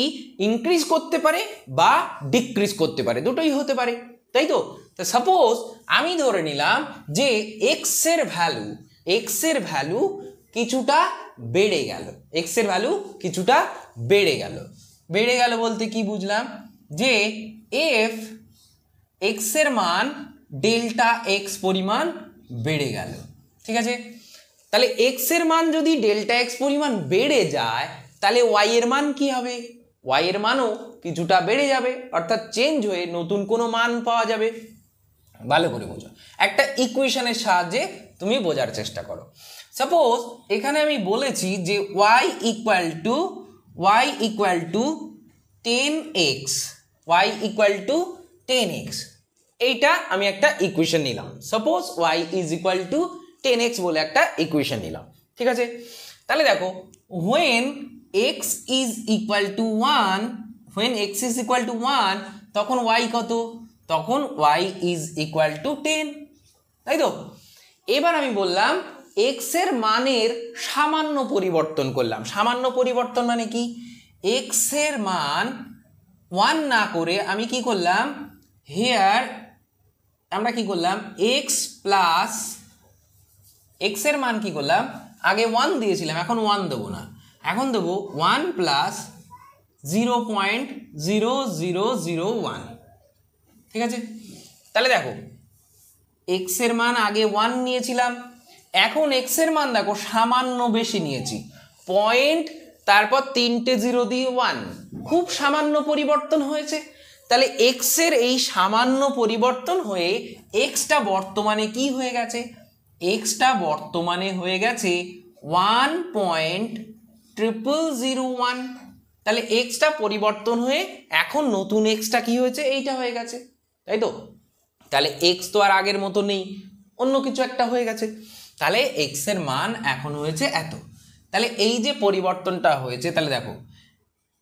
ইনক্রিজ করতে পারে বা ডিক্রিজ করতে পারে, দুটোই হতে পারে, তাই তো? সাপোজ আমি ধরে নিলাম যে এক্স এর ভ্যালু কিছুটা বেড়ে গেল, বেড়ে গেল বলতে কি বুঝলাম? যে এফ এক্স এর মান ডেল্টা এক্স পরিমাণ বেড়ে গেল, ঠিক আছে? তাহলে এক্স এর মান যদি ডেল্টা এক্স পরিমাণ বেড়ে যায় তাহলে ওয়াই এর মান কি হবে? ওয়াই এর মানও কিছুটা বেড়ে যাবে, অর্থাৎ চেঞ্জ হয়ে নতুন কোনো মান পাওয়া যাবে। ভালো করে বোঝো, একটা ইকুয়েশনের সাহায্যে তুমি বোঝার চেষ্টা করো। সাপোজ এখানে আমি বলেছি যে y ইকুয়াল টু 10x, এইটা আমি একটা ইকুয়েশন নিলাম, suppose y is equal two 10x বলে একটা ইকুয়েশন নিলাম, ঠিক আছে। তাহলে দেখো when x is equal to 1, when x is equal to 1 তখন y কত, তখন y is equal to 10, তাই তো। এবার আমি বললাম x এর মানের সামান্য পরিবর্তন করলাম। সামান্য পরিবর্তন মানে কি, x এর মান 1 না করে আমি কি করলাম, হেয়ার আমরা কি করলাম x প্লাস, x এর মান কি করলাম, আগে 1 দিয়েছিলাম, এখন 1 দেবো না, এখন দেবো 1 প্লাস 0.0001, ঠিক আছে। তাহলে দেখো x এর মান আগে 1 নিয়েছিলাম, এখন x এর মান দেখো সামান্য বেশি নিয়েছি, পয়েন্ট তারপর 3টে 0 দিয়ে 1, খুব সামান্য পরিবর্তন হয়েছে। তাহলে x এর এই সামান্য পরিবর্তন হয়ে xটা বর্তমানে কি হয়ে গেছে, xটা বর্তমানে হয়ে গেছে 1.0001। তাহলে xটা পরিবর্তন হয়ে এখন নতুন xটা কি হয়েছে, এইটা হয়ে গেছে, তাই তো। তাহলে x তো আর আগের মতো নেই, অন্য কিছু একটা হয়ে গেছে। তাহলে x এর মান এখন হয়েছে এত। তাহলে এই যে পরিবর্তনটা হয়েছে, তাহলে দেখো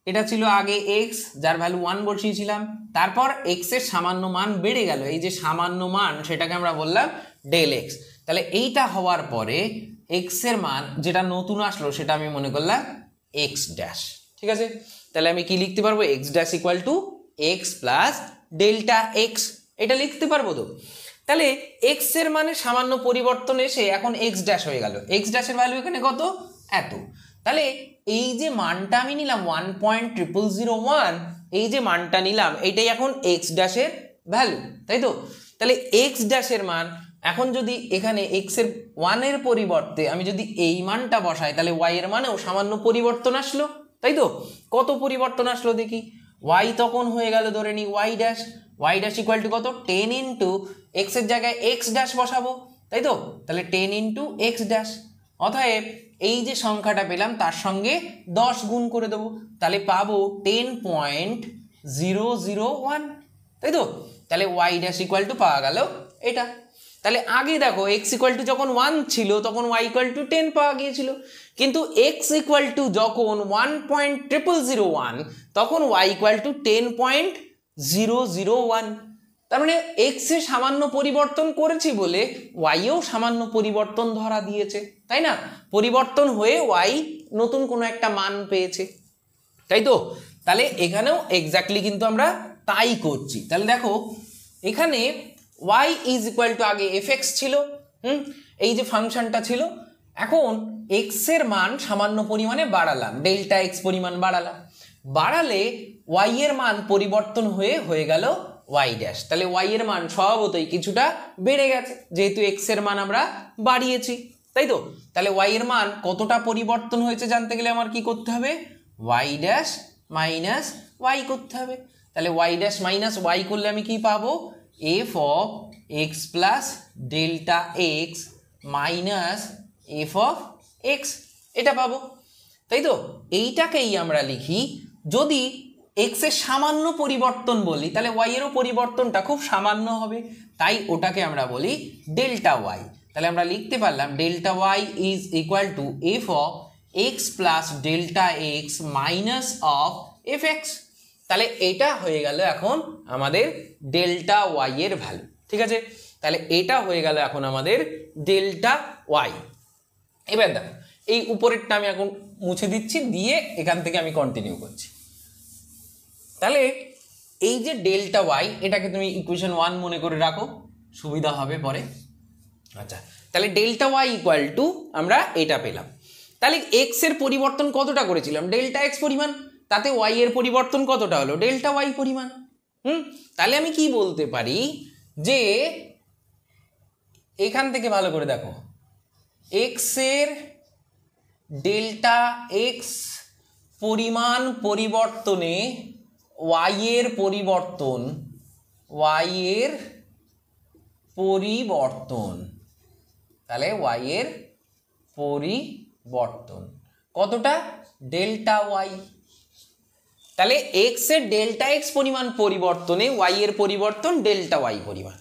এটা ছিল আগে x যার ভ্যালু 1 বসিয়েছিলাম, তারপর x এর সামান্য মান বেড়ে গেল, এই যে সামান্য মান সেটাকে আমরা বললাম ডেল x। তাহলে এইটা হওয়ার পরে x এর মান যেটা নতুন আসলো সেটা আমি মনে করলাম x ড্যাশ, ঠিক আছে। তাহলে আমি কি লিখতে পারবো, x dash equal to x plus delta x, এটা লিখতে পারবো তো। তাহলে x এর মানে সামান্য পরিবর্তন এসে এখন x ড্যাশ হয়ে গেল, x ড্যাশের ভ্যালু এখানে কত, এত। তাহলে এই যে মানটা আমি নিলাম 1.0001, এই যে মানটা নিলাম এইটাই এখন x ড্যাশের ভ্যালু, তাই তো। তাহলে x ড্যাশের মান এখন যদি এখানে x এর 1 এর পরিবর্তে আমি যদি এই মানটা বসাই, তাহলে y এর মানেও সামান্য পরিবর্তন আসলো, তাই তো। কত পরিবর্তন আসলো দেখি, y তখন হয়ে গেল ধরে নি y dash, y dash equal to কত, 10 ইন্টু x এর জায়গায় x ড্যাশ বসাবো, তাই তো। তাহলে 10 ইন্টু x ড্যাশ, অতএব এই যে সংখ্যাটা পেলাম তার সঙ্গে 10 গুণ করে দেবো, তাহলে পাবো 10.001, তাই তো। তাহলে y ড্যাশ ইকুয়াল টু পাওয়া গেল এটা। তাহলে আগে দেখো x ইকুয়াল টু যখন 1 ছিল তখন y ইকুয়াল টু 10 পাওয়া গিয়েছিল, কিন্তু x ইকুয়াল টু যখন 1.0001 তখন y ইকুয়াল টু 10.001। তার মানে x এ সামান্য পরিবর্তন করেছি বলে y এও সামান্য পরিবর্তন ধরা দিয়েছে, তাই না। পরিবর্তন হয়ে y নতুন কোনো একটা মান পেয়েছে, তাই তো। তাহলে এখানেও এক্স্যাক্টলি কিন্তু আমরা তাই করছি। তাহলে দেখো এখানে y ইজ ইকুয়াল টু আগে fx ছিল, এই যে ফাংশনটা ছিল, এখন x এর মান সামান্য পরিমাণে বাড়ালাম, ডেল্টা x পরিমাণ বাড়ালাম, বাড়ালে y এর মান পরিবর্তন হয়ে গেল y ড্যাশ। তাহলে y এর মান স্বভাবতই কিছুটা বেড়ে গেছে যেহেতু x এর মান আমরা বাড়িয়েছি, তাই তো। তাহলে y এর মান কতটা পরিবর্তন হয়েছে জানতে গেলে আমার কি করতে হবে, y ড্যাশ মাইনাস y করতে হবে। তাহলে y ড্যাশ মাইনাস y করলে আমি কি পাবো, f of x plus delta x minus f of x, এটা পাবো, তাই তো। এইটাকেই আমরা লিখি, যদি x এর সামান্য পরিবর্তন বলি তাহলে y এরও পরিবর্তনটা খুব সামান্য হবে, তাই ওটাকে আমরা বলি ডেল্টা y। তাহলে আমরা লিখতে পারলাম delta y is equal two f of x plus delta x minus of fx। তাহলে এটা হয়ে গেল এখন আমাদের ডেল্টা y এর ভ্যালু, ঠিক আছে। তাহলে এটা হয়ে গেল এখন আমাদের ডেল্টা y। এবার দেখো এই উপরেরটা আমি এখন মুছে দিচ্ছি, দিয়ে এখান থেকে আমি কন্টিনিউ করছি। তাহলে এই যে ডেল্টা y, এটাকে তুমি ইকুয়েশন 1 মনে করে রাখো, সুবিধা হবে পরে। আচ্ছা, তাহলে ডেল্টা y ইকুয়াল টু আমরা এটা পেলাম। তাহলে x এর পরিবর্তন কতটা করেছিলাম, ডেল্টা x পরিমাণ, তাতে y এর পরিবর্তন কতটা হলো, ডেল্টা y পরিমাণ। তাহলে আমি কি বলতে পারি যে এখান থেকে ভালো করে দেখো, x এর ডেল্টা x পরিমাণ পরিবর্তনে y এর পরিবর্তন, তাহলে y এর পরিবর্তন কতটা, ডেল্টা y। তাহলে এক্স এর ডেল্টা এক্স পরিমাণ পরিবর্তনে ওয়াই এর পরিবর্তন ডেল্টা ওয়াই পরিমাণ।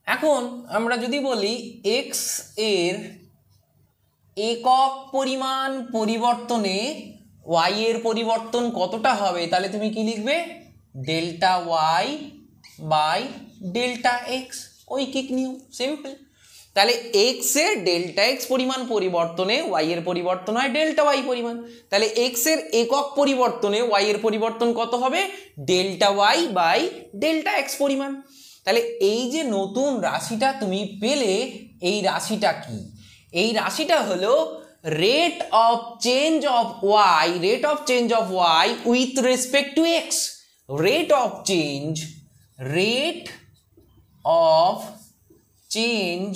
এখন আমরা যদি বলি এক্স এর একক পরিমাণ পরিবর্তনে ওয়াই এর পরিবর্তন কতটা হবে, তাহলে তুমি কি লিখবে? Delta Y by delta X, ঐকিক নিয়ম, সিম্পল। তাহলে এক্স এর ডেল্টা এক্স পরিমাণ পরিবর্তনে ওয়াই এর পরিবর্তন হয় ডেল্টা ওয়াই পরিমাণ। তাহলে এক্স এর একক পরিবর্তনে ওয়াই এর পরিবর্তন কত হবে? Delta Y by delta x পরিমাণ। তাহলে এই যে নতুন রাশিটা তুমি পেলে, এই রাশিটা কি? এই রাশিটা হলো rate of change of y, rate of change of Y with respect to x. Rate of change, rate of change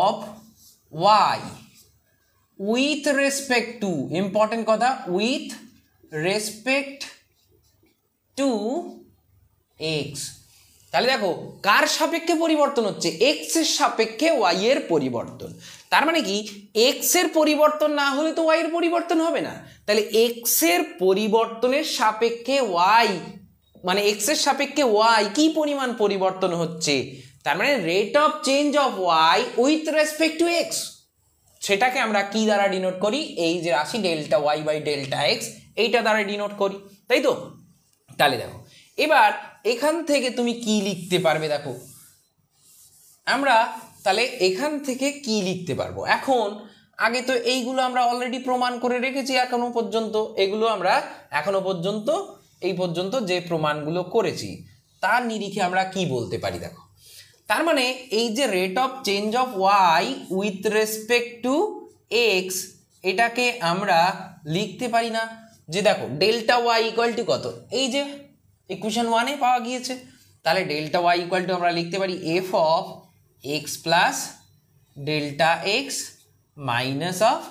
of y with respect to, important কথা, with respect to x। তাহলে দেখো কার সাপেক্ষে পরিবর্তন হচ্ছে? x এর সাপেক্ষে y এর পরিবর্তন। তার মানে কি x এর পরিবর্তন না হলে তো y এর পরিবর্তন হবে না। তাহলে x এর পরিবর্তনের সাপেক্ষে y, মানে x এর সাপেক্ষে y কি পরিমাণ পরিবর্তন হচ্ছে, তার মানে rate of change of Y with respect to x, সেটাকে আমরা কি দ্বারা ডিনোট করি? এই যে রাশি delta Y by delta x, এইটা দ্বারা ডিনোট করি, তাই তো? তাহলে দেখো এবার এখান থেকে তুমি কি লিখতে পারবে? দেখো আমরা তাহলে এখান থেকে কি লিখতে পারবো? এখন আগে তো এইগুলো আমরা অলরেডি প্রমাণ করে রেখেছি এখনো পর্যন্ত, এগুলো আমরা এখনো পর্যন্ত এই পর্যন্ত যে প্রমাণগুলো করেছি তার নিরিখে আমরা কি বলতে পারি? দেখো তার মানে এই যে rate of change of Y with respect to x, এটাকে আমরা লিখতে পারি না যে দেখো ডেল্টা ওয়াই ইকুয়াল টু কত? এই যে ইকুয়েশন 1-এ পাওয়া গিয়েছে। তাহলে ডেল্টা ওয়াই ইকুয়াল টু আমরা লিখতে পারি F of x plus delta x minus of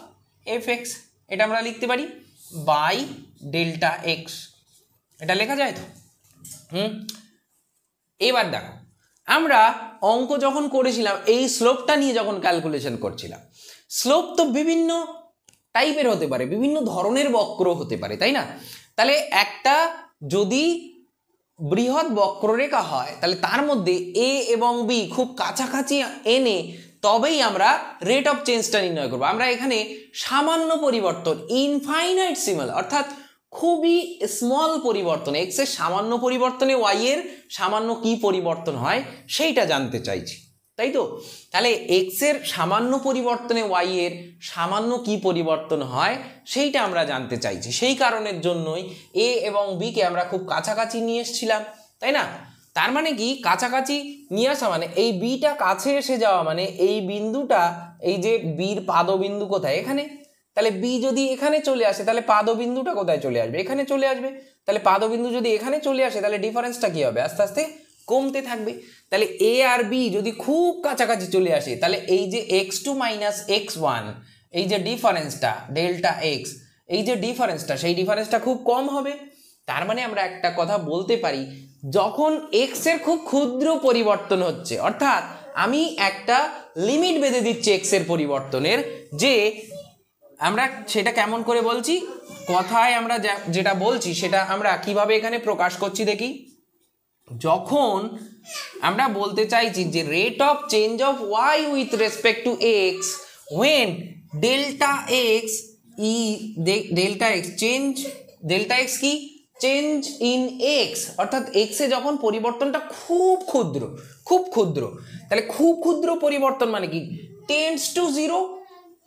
f x, এটা আমরা লিখতে পারি বাই ডেল্টা এক্স। এটা লেখা যায় তো? এবার দেখো আমরা অঙ্ক যখন করেছিলাম এই স্লোপটা নিয়ে যখন ক্যালকুলেশন করছিলাম, স্লোপ তো বিভিন্ন টাইপের হতে পারে, বিভিন্ন ধরনের বক্র হতে পারে, তাই না? তাহলে একটা যদি বৃহৎ বক্ররেখা হয় তাহলে তার মধ্যে এ এবং বি খুব কাছাকাছি এনে তবেই আমরা রেট অফ চেঞ্জটা নির্ণয় করবো। আমরা এখানে সামান্য পরিবর্তন, ইনফাইনাইট সিমিলার, অর্থাৎ খুবই স্মল পরিবর্তন, এক্স এর সামান্য পরিবর্তনে ওয়াই এর সামান্য কি পরিবর্তন হয় সেইটা জানতে চাইছি, তাই তো? তাহলে এক্স এর সামান্য পরিবর্তনে ওয়াই এর সামান্য কি পরিবর্তন হয় সেইটা আমরা জানতে চাইছি। সেই কারণের জন্যই এ এবং বি কে আমরা খুব কাছাকাছি নিয়ে এসেছিলাম, তাই না? তার মানে কি কাছাকাছি নিয়ে আসা মানে এই বিটা কাছে এসে যাওয়া, মানে এই বিন্দুটা, এই যে বির পাদবিন্দু কোথায়? এখানে। তাহলে বি যদি এখানে চলে আসে তাহলে পাদবিন্দুটা কোথায় চলে আসবে? এখানে চলে আসবে। তাহলে পাদবিন্দু যদি এখানে চলে আসে তাহলে ডিফারেন্সটা কি হবে? আস্তে আস্তে কমতে থাকবে। তাহলে এ আর বি যদি খুব কাছাকাছি চলে আসে তাহলে এই যে x2 মাইনাস x1, এই যে ডিফারেন্সটা ডেল্টা এক্স, এই যে ডিফারেন্সটা, সেই ডিফারেন্সটা খুব কম হবে। তার মানে আমরা একটা কথা বলতে পারি, যখন এক্স এর খুব ক্ষুদ্র পরিবর্তন হচ্ছে, অর্থাৎ আমি একটা লিমিট বেঁধে দিচ্ছি এক্স এর পরিবর্তনের, যে আমরা সেটা কেমন করে বলছি, কথায় আমরা যেটা বলছি সেটা আমরা কিভাবে এখানে প্রকাশ করছি দেখি। যখন আমরা বলতে চাইছি যে rate of change of Y with respect to x when delta x change, delta x কি চেঞ্জ ইন এক্স, অর্থাৎ এক্স এ যখন পরিবর্তনটা খুব ক্ষুদ্র, খুব ক্ষুদ্র, তাহলে খুব ক্ষুদ্র পরিবর্তন মানে কি? Tends to zero.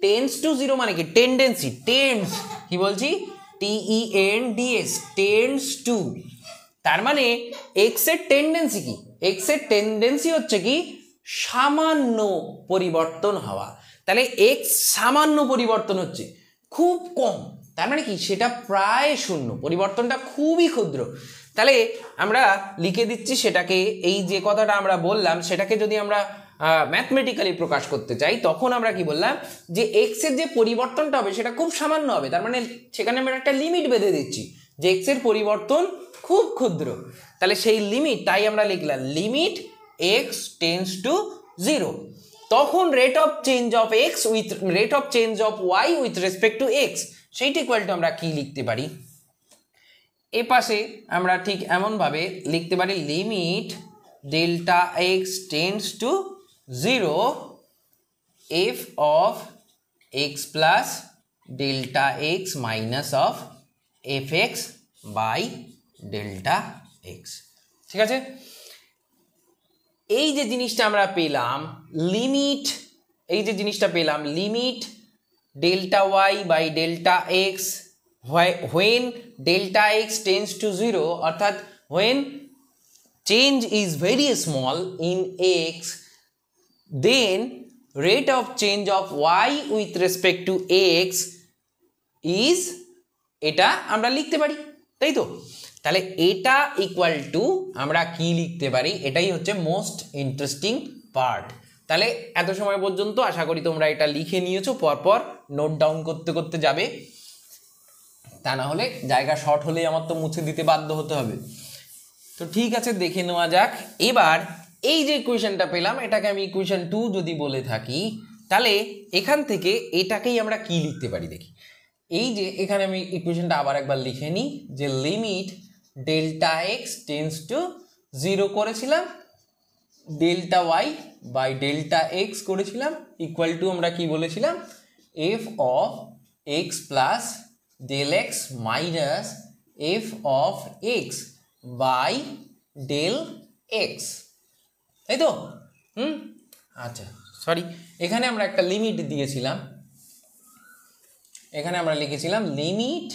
Tends to zero মানে কি? টেন্ডেন্সি, টেন্ডস কি বলছি? TENDS, tends to. তার মানে এক্স এর টেন্ডেন্সি কি? এক্স এর টেন্ডেন্সি হচ্ছে কি সামান্য পরিবর্তন হওয়া। তাহলে এক্স সামান্য পরিবর্তন হচ্ছে, খুব কম, তার মানে কি সেটা প্রায় শূন্য, পরিবর্তনটা খুবই ক্ষুদ্র। তাহলে আমরা লিখে দিচ্ছি সেটাকে, এই যে কথাটা আমরা বললাম সেটাকে যদি আমরা ম্যাথমেটিক্যালি প্রকাশ করতে চাই তখন আমরা কি বললাম, যে এক্স এর যে পরিবর্তনটা হবে সেটা খুব সামান্য হবে। তার মানে সেখানে আমরা একটা লিমিট বেঁধে দিচ্ছি যে এক্স এর পরিবর্তন খুব ক্ষুদ্র। তাহলে সেই লিমিট, তাই আমরা লিখলাম limit X tends to zero. তখন rate of change of X with rate of change of Y with respect to X, সেইটা ইকুয়াল টু আমরা কি লিখতে পারি? এ পাশে আমরা ঠিক এমনভাবে লিখতে পারি limit delta x tends to 0 f of x plus delta x minus of f x by delta x. ঠিক আছে, এই যে জিনিসটা আমরা পেলাম লিমিট, এই যে জিনিসটা পেলাম limit delta Y by delta x when delta x tends to 0 অর্থাৎ when change is very small in x, then rate of change of y with respect to x is, এটা আমরা লিখতে পারি, তাই তো? তাহলে এটা ইকুয়াল টু আমরা কি লিখতে পারি, এটাই হচ্ছে মোস্ট ইন্টারেস্টিং পার্ট। তাহলে এত সময় পর্যন্ত আশা করি তোমরা এটা লিখে নিয়েছো, পরপর নোট ডাউন করতে করতে যাবে, তা না হলে জায়গা শর্ট হলেই আমার তো মুছে দিতে বাধ্য হতে হবে। তো ঠিক আছে, দেখে নেওয়া যাক। এবার এই যে ইকুয়েশনটা পেলাম, এটাকে আমি ইকুয়েশন 2 যদি বলে থাকি, তাহলে এখান থেকে এটাকেই আমরা কি লিখতে পারি দেখি। এই যে এখানে আমি ইকুয়েশনটা আবার একবার লিখে নিই, যে limit delta x tends to 0 করেছিলাম, delta Y by delta x করেছিলাম, ইকুয়াল টু আমরা কি বলেছিলাম, f of x plus del x minus f of x by del x, তাই তো? আচ্ছা সরি, এখানে আমরা একটা লিমিট দিয়েছিলাম, এখানে আমরা লিখেছিলাম limit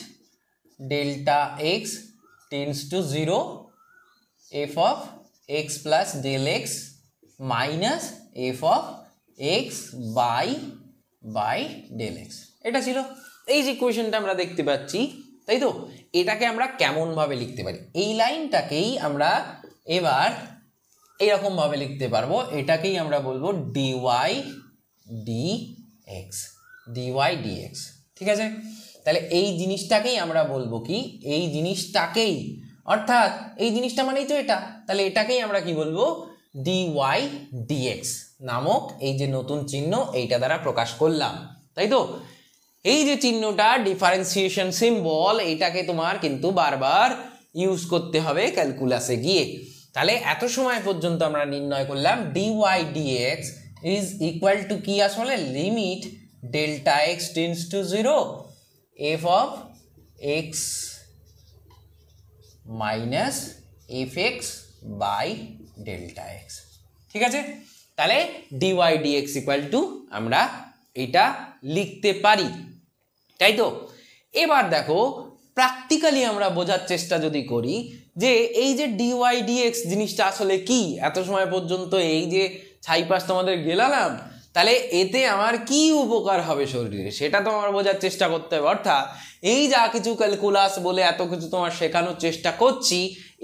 delta x tends to 0 f of x plus del x minus f of x by del x, এটা ছিল। এই যে ইকুয়েশনটা আমরা দেখতে পাচ্ছি, তাই তো? এটাকে আমরা কেমন ভাবে লিখতে পারি, এই লাইনটাকেই আমরা এবার এইরকম ভাবে লিখতে পারবো, এটাকেই আমরা বলবো ডিওয়াই ডিএক্স, ডিওয়াই ডিএক্স। ঠিক আছে, তাহলে এই জিনিসটাকেই আমরা বলবো কি, এই জিনিসটাকেই, অর্থাৎ এই জিনিসটা মানেই তো এটা, তাহলে এটাকেই আমরা কি বলবো, ডিওয়াই ডিএক্স নামক এই যে নতুন চিহ্ন, এইটা দ্বারা প্রকাশ করলাম, তাই তো? এই যে চিহ্নটা ডিফারেন্সিয়েশন সিম্বল, এইটাকে তোমার কিন্তু বারবার ইউজ করতে হবে ক্যালকুলাসে গিয়ে। তাহলে এত সময় পর্যন্ত আমরা নির্ণয় করলাম dy dx is equal to কি, আসলে limit delta x tends to 0 f of x minus f x by delta x. ঠিক আছে, তাহলে ডিওয়াই ডিএক্স ইকুয়াল টু আমরা এটা লিখতে পারি, তাই তো? এবার দেখো প্র্যাকটিক্যালি আমরা বোঝার চেষ্টা যদি করি যে এই যে ডিওয়াই ডিএক্স জিনিসটা আসলে কি, এত সময় পর্যন্ত এই যে ছাইপাশ তোমাদের গেলাম, তাহলে এতে আমার কি উপকার হবে শরীরে, সেটা তো আমার বোঝার চেষ্টা করতে হবে। অর্থাৎ এই যা কিছু ক্যালকুলাস বলে এত কিছু তোমার শেখানোর চেষ্টা করছি,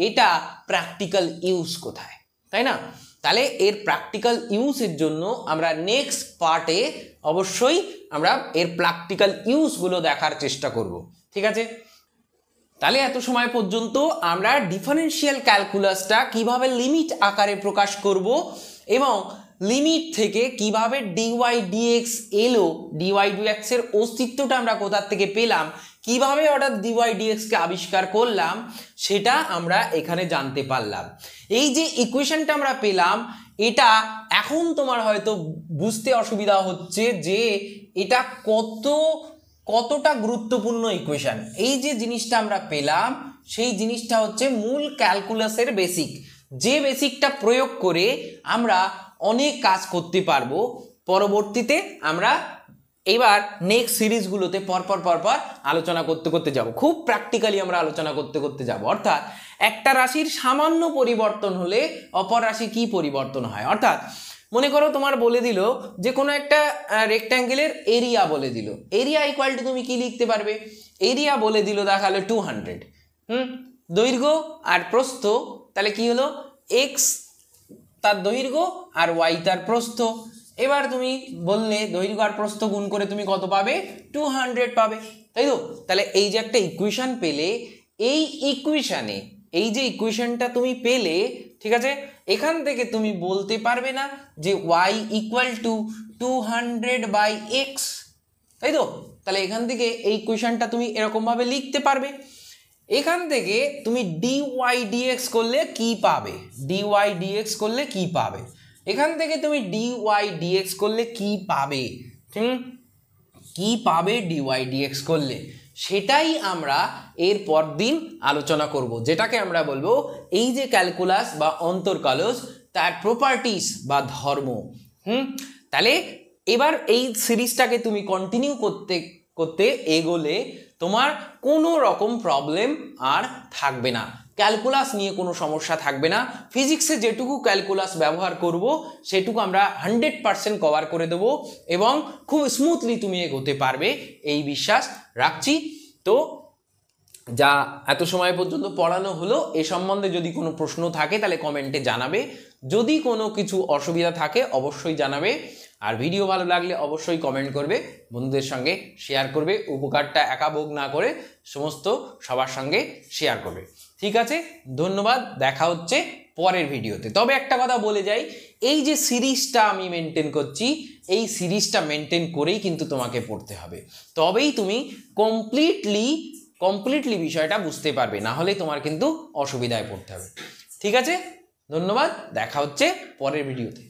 এটা প্র্যাকটিক্যাল ইউজ কোথায়, তাই না? তাহলে এর প্র্যাকটিক্যাল ইউজের জন্য আমরা নেক্সট পার্টে অবশ্যই আমরা এর প্র্যাকটিক্যাল ইউজগুলো দেখার চেষ্টা করব। ঠিক আছে, তাহলে এত সময় পর্যন্ত আমরা ডিফারেনশিয়াল ক্যালকুলাসটা কিভাবে লিমিট আকারে প্রকাশ করব এবং লিমিট থেকে কিভাবে ডিওয়াই ডিএক্স এলো, ডিওয়াই ডিএক্স এর অস্তিত্বটা আমরা কোথা থেকে পেলাম, কিভাবে হঠাৎ ডিওয়াই ডিএক্স কে আবিষ্কার করলাম, সেটা আমরা এখানে জানতে পারলাম। এই যে ইকুয়েশনটা আমরা পেলাম, এটা এখন তোমার হয়তো বুঝতে অসুবিধা হচ্ছে যে এটা কতটা গুরুত্বপূর্ণ ইকুয়েশন। এই যে জিনিসটা আমরা পেলাম, সেই জিনিসটা হচ্ছে মূল ক্যালকুলাসের বেসিক, যে বেসিকটা প্রয়োগ করে আমরা অনেক কাজ করতে পারবো। পরবর্তীতে আমরা এবার নেক্সট সিরিজগুলোতে পরপর আলোচনা করতে যাব, খুব প্র্যাকটিক্যালি আমরা আলোচনা করতে যাব। অর্থাৎ একটা রাশির সামান্য পরিবর্তন হলে অপর রাশি কি পরিবর্তন হয়। অর্থাৎ মনে করো তোমার বলে দিল যে কোনো একটা রেক্ট্যাঙ্গেলের এরিয়া বলে দিল, এরিয়া ইকুয়াল টু তুমি কি লিখতে পারবে, এরিয়া বলে দিল দেখালো 200, দৈর্ঘ্য আর প্রস্থ, তাহলে কি হলো এক্স তার দৈর্ঘ্য আর ওয়াই তার প্রস্থ। এবার তুমি বললে দৈর্ঘ্য আর প্রস্থ গুণ করে তুমি কত পাবে, 200 পাবে, তাই তো? তাহলে এই যে একটা ইকুয়েশন পেলে, এই ইকুয়েশনে এই যে ইকুয়েশনটা তুমি পেলে, ঠিক আছে, এখান থেকে তুমি বলতে পারবে না যে y ইকুয়াল টু 200/x, তাই তো? তাহলে এখান থেকে এই ইকুয়েশনটা তুমি এরকম ভাবে লিখতে পারবে। এখান থেকে তুমি dy dx করলে কি পাবে, dy dx করলে কি পাবে, এখান থেকে তুমি dy dx করলে কি পাবে, কি পাবে dy dx করলে, সেটাই আমরা এর পর দিন আলোচনা করব, যেটাকে আমরা বলবো এই যে ক্যালকুলাস বা অন্তর্কালজ তার প্রপার্টিস বা ধর্ম। তাহলে এবার এই সিরিজটাকে তুমি কন্টিনিউ করতে করতে এগোলে তোমার কোনো রকম প্রবলেম আর থাকবে না, ক্যালকুলাস নিয়ে কোনো সমস্যা থাকবে না। ফিজিক্সে যেটুকু ক্যালকুলাস ব্যবহার করব সেটুকু আমরা 100% কভার করে দেব এবং খুব স্মুথলি তুমি এগোতে পারবে এই বিশ্বাস রাখছি। তো যা এত সময় পর্যন্ত পড়ানো হলো এ সম্বন্ধে যদি কোনো প্রশ্ন থাকে তাহলে কমেন্টে জানাবে, যদি কোনো কিছু অসুবিধা থাকে অবশ্যই জানাবে, আর ভিডিও ভালো লাগলে অবশ্যই কমেন্ট করবে, বন্ধুদের সঙ্গে শেয়ার করবে, উপকারটা একা ভোগ না করে সমস্ত সবার সঙ্গে শেয়ার করবে। ঠিক আছে, ধন্যবাদ, দেখা হচ্ছে পরের ভিডিওতে। তবে একটা কথা বলে যাই, এই যে সিরিজটা আমি মেনটেন করছি এই সিরিজটা মেনটেন করেই কিন্তু তোমাকে পড়তে হবে, তবেই তুমি কমপ্লিটলি বিষয়টা বুঝতে পারবে, না হলে তোমার কিন্তু অসুবিধায় পড়তে হবে। ঠিক আছে, ধন্যবাদ, দেখা হচ্ছে পরের ভিডিওতে।